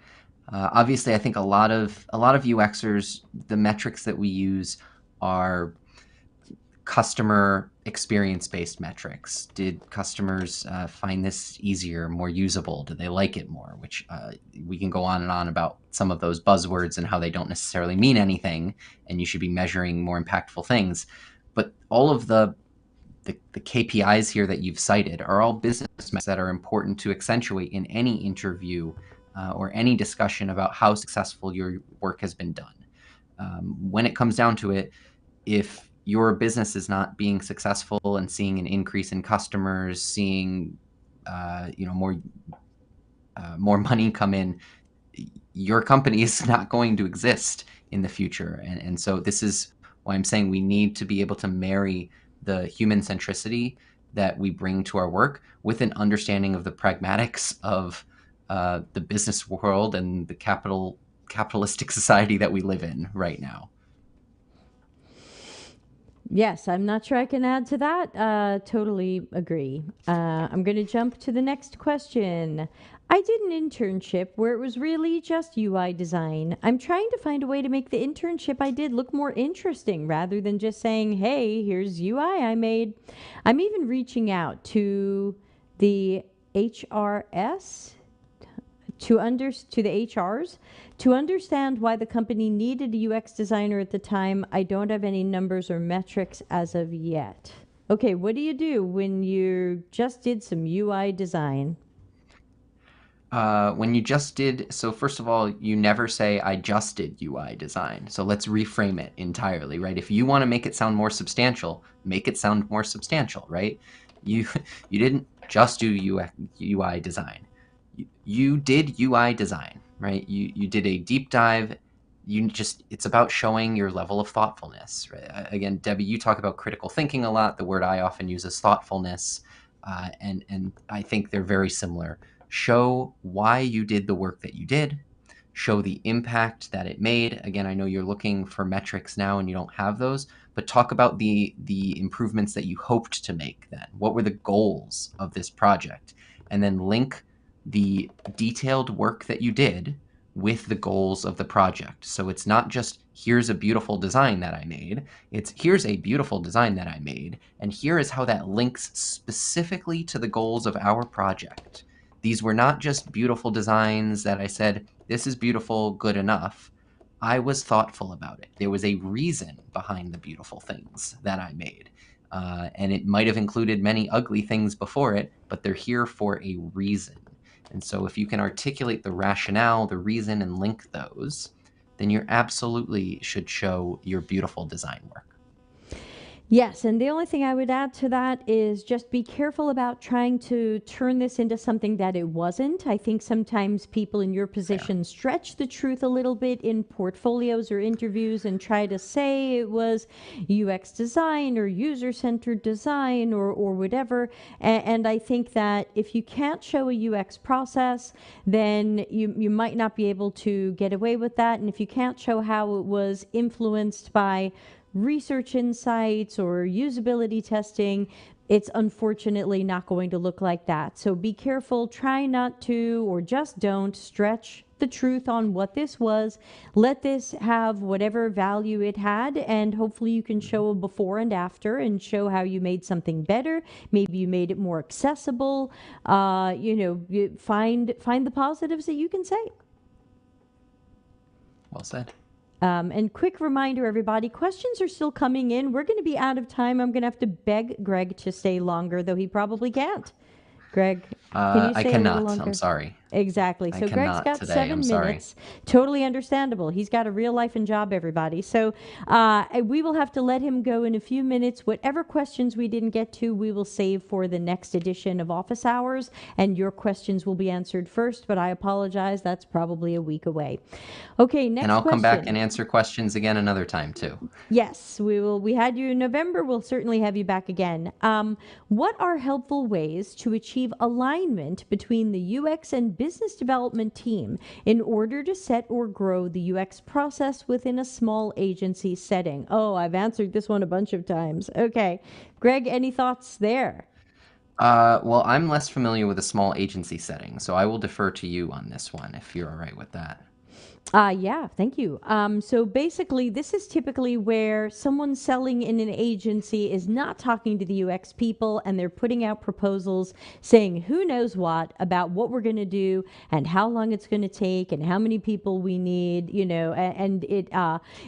Obviously, I think a lot of UXers, the metrics that we use are customer experience based metrics. Did customers find this easier, more usable? Did they like it more? Which we can go on and on about some of those buzzwords and how they don't necessarily mean anything, and you should be measuring more impactful things. But all of the KPIs here that you've cited are all business metrics that are important to accentuate in any interview or any discussion about how successful your work has been done. When it comes down to it, if your business is not being successful and seeing an increase in customers, seeing more money come in, your company is not going to exist in the future. And so this is why I'm saying we need to be able to marry the human centricity that we bring to our work with an understanding of the pragmatics of the business world and the capitalistic society that we live in right now. Yes, I'm not sure I can add to that. Totally agree. I'm going to jump to the next question. I did an internship where it was really just UI design. I'm trying to find a way to make the internship I did look more interesting rather than just saying, hey, here's UI I made. I'm even reaching out to the HRS to the HRs to understand why the company needed a UX designer at the time. I don't have any numbers or metrics as of yet. Okay, what do you do when you just did some UI design? When you just did, so first of all, you never say, I just did UI design. So let's reframe it entirely, right? If you want to make it sound more substantial, make it sound more substantial, right? You, you didn't just do UI design. You did UI design, right? You did a deep dive. It's about showing your level of thoughtfulness, right? Again, Debbie, you talk about critical thinking a lot. The word I often use is thoughtfulness. And I think they're very similar. Show why you did the work that you did, show the impact that it made. Again, I know you're looking for metrics now and you don't have those, but talk about the improvements that you hoped to make then. What were the goals of this project? And then link the detailed work that you did with the goals of the project. So it's not just here's a beautiful design that I made, it's here's a beautiful design that I made, and here is how that links specifically to the goals of our project. These were not just beautiful designs that I said, this is beautiful, good enough. I was thoughtful about it. There was a reason behind the beautiful things that I made. And it might have included many ugly things before it, but they're here for a reason. And so if you can articulate the rationale, the reason, and link those, then you absolutely should show your beautiful design work. Yes, and the only thing I would add to that is just be careful about trying to turn this into something that it wasn't. I think sometimes people in your Fair. position stretch the truth a little bit in portfolios or interviews and try to say it was UX design or user-centered design or whatever. And I think that if you can't show a UX process, then you might not be able to get away with that. And if you can't show how it was influenced by research insights or usability testing, it's unfortunately not going to look like that. So be careful, try not to, or just don't stretch the truth on what this was. Let this have whatever value it had, and hopefully you can show a before and after and show how you made something better. Maybe you made it more accessible. Find the positives that you can say. Well said. And quick reminder, everybody, questions are still coming in. We're going to be out of time. I'm going to have to beg Greg to stay longer, though he probably can't. Greg, can you I stay a little cannot. longer? I'm sorry. Exactly. I So Greg's cannot got today. 7 I'm sorry. minutes. Totally understandable. He's got a real life and job, everybody. So we will have to let him go in a few minutes. Whatever questions we didn't get to, we will save for the next edition of Office Hours, and your questions will be answered first, but I apologize. That's probably a week away. Okay, next And I'll question. come back and answer questions again another time, too. Yes, we will. We had you in November. We'll certainly have you back again. What are helpful ways to achieve alignment between the UX and business development team in order to set or grow the UX process within a small agency setting? Oh, I've answered this one a bunch of times. Okay. Greg, any thoughts there? Well, I'm less familiar with a small agency setting, so I will defer to you on this one if you're all right with that. Yeah, thank you. So basically, this is typically where someone selling in an agency is not talking to the UX people and they're putting out proposals saying who knows what about what we're going to do and how long it's going to take and how many people we need, and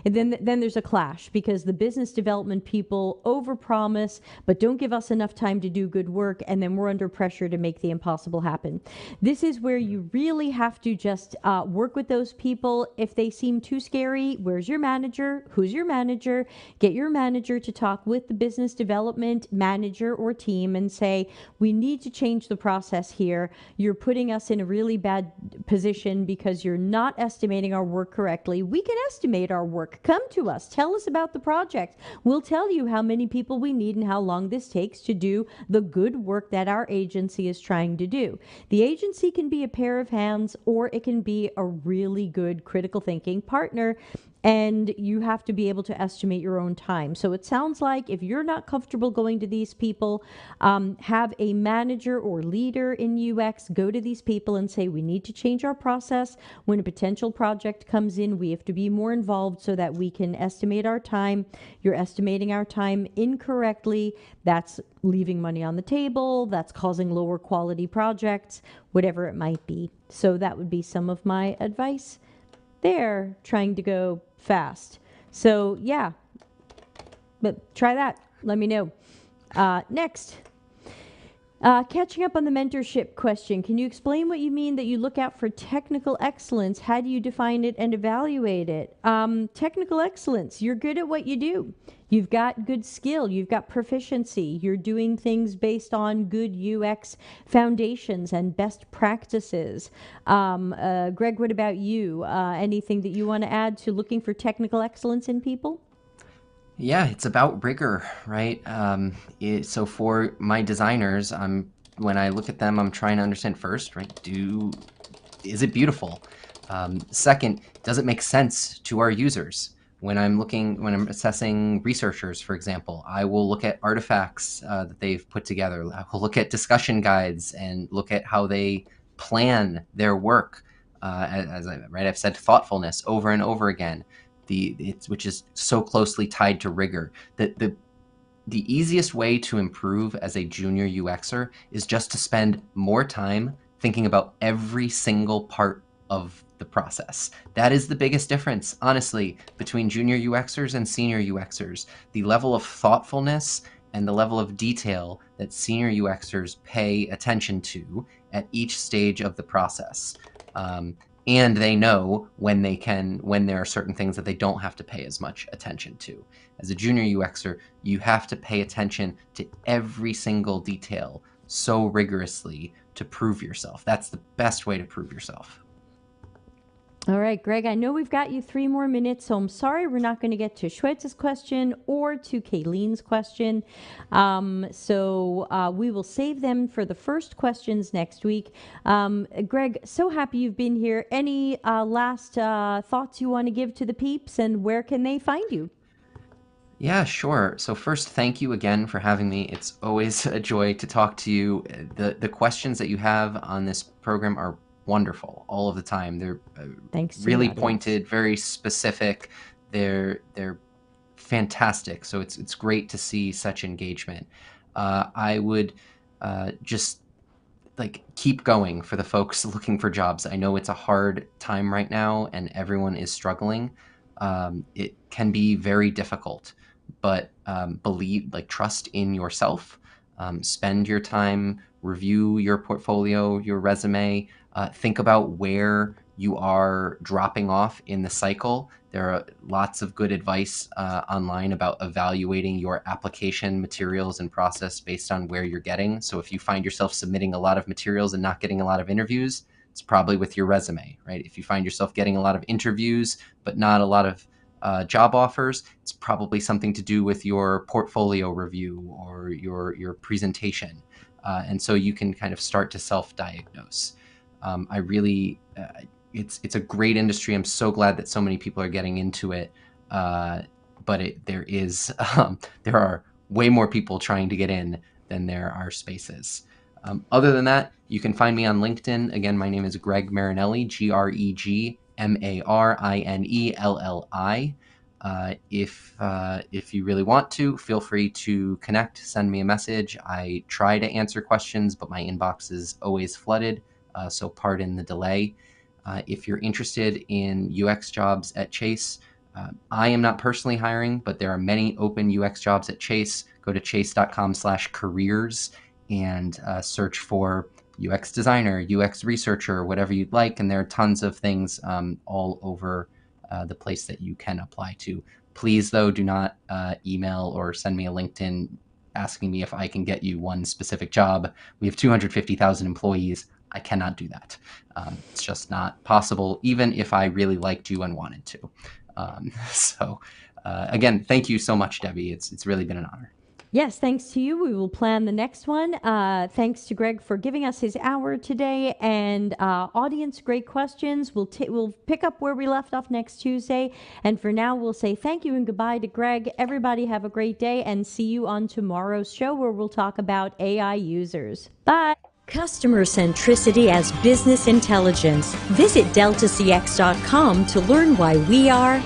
then there's a clash because the business development people overpromise but don't give us enough time to do good work, and then we're under pressure to make the impossible happen. This is where you really have to just work with those people. If they seem too scary, where's your manager? Who's your manager? Get your manager to talk with the business development manager or team and say, we need to change the process here. You're putting us in a really bad position because you're not estimating our work correctly. We can estimate our work. Come to us. Tell us about the project. We'll tell you how many people we need and how long this takes to do the good work that our agency is trying to do. The agency can be a pair of hands, or it can be a really good critical thinking partner, and you have to be able to estimate your own time. So it sounds like if you're not comfortable going to these people, have a manager or leader in UX go to these people and say, we need to change our process. When a potential project comes in, we have to be more involved so that we can estimate our time. You're estimating our time incorrectly. That's leaving money on the table. That's causing lower quality projects, whatever it might be. So that would be some of my advice. They're trying to go fast. So yeah, but try that. Let me know. Next. Catching up on the mentorship question, can you explain what you mean that you look out for technical excellence? How do you define it and evaluate it? Technical excellence, you're good at what you do. You've got good skill, you've got proficiency, you're doing things based on good UX foundations and best practices. Greg, what about you? Anything that you want to add to looking for technical excellence in people? Yeah, it's about rigor, right? So for my designers, when I look at them, I'm trying to understand first, right? Is it beautiful? Second, does it make sense to our users? When I'm assessing researchers, for example, I will look at artifacts that they've put together. I will look at discussion guides and look at how they plan their work. I've said thoughtfulness over and over again. Which is so closely tied to rigor. The easiest way to improve as a junior UXer is just to spend more time thinking about every single part of the process. That is the biggest difference, honestly, between junior UXers and senior UXers. The level of thoughtfulness and the level of detail that senior UXers pay attention to at each stage of the process. And they know when there are certain things that they don't have to pay as much attention to. As a junior UXer, you have to pay attention to every single detail so rigorously to prove yourself. That's the best way to prove yourself. All right, Greg, I know we've got you 3 more minutes, so I'm sorry we're not going to get to Schwetz's question or to Kayleen's question. We will save them for the first questions next week. Greg, so happy you've been here. Any last thoughts you want to give to the peeps, and where can they find you? Yeah, sure. So first, thank you again for having me. It's always a joy to talk to you. The questions that you have on this program are wonderful all of the time. They're really pointed, very specific. They're fantastic. So it's great to see such engagement. I would just keep going for the folks looking for jobs. I know it's a hard time right now and everyone is struggling. It can be very difficult, but trust in yourself. Spend your time, review your portfolio, your resume, think about where you are dropping off in the cycle. There are lots of good advice online about evaluating your application materials and process based on where you're getting. So if you find yourself submitting a lot of materials and not getting a lot of interviews, it's probably with your resume, right? If you find yourself getting a lot of interviews but not a lot of job offers, it's probably something to do with your portfolio review or your presentation. And so you can kind of start to self-diagnose. It's a great industry. I'm so glad that so many people are getting into it. But there are way more people trying to get in than there are spaces. Other than that, you can find me on LinkedIn. Again, my name is Greg Marinelli, Gregmarinelli. If you really want to, feel free to connect, send me a message. I try to answer questions, but my inbox is always flooded, so pardon the delay. If you're interested in UX jobs at Chase, I am not personally hiring, but there are many open UX jobs at Chase. Go to chase.com/careers and search for UX designer, UX researcher, whatever you'd like. And there are tons of things all over the place that you can apply to. Please, though, do not email or send me a LinkedIn asking me if I can get you one specific job. We have 250,000 employees. I cannot do that. It's just not possible, even if I really liked you and wanted to. Again, thank you so much, Debbie. It's really been an honor. Yes, thanks to you. We will plan the next one. Thanks to Greg for giving us his hour today. And audience, great questions. We'll pick up where we left off next Tuesday. And for now, we'll say thank you and goodbye to Greg. Everybody have a great day and see you on tomorrow's show where we'll talk about AI users. Bye. Customer centricity as business intelligence. Visit deltacx.com to learn why we are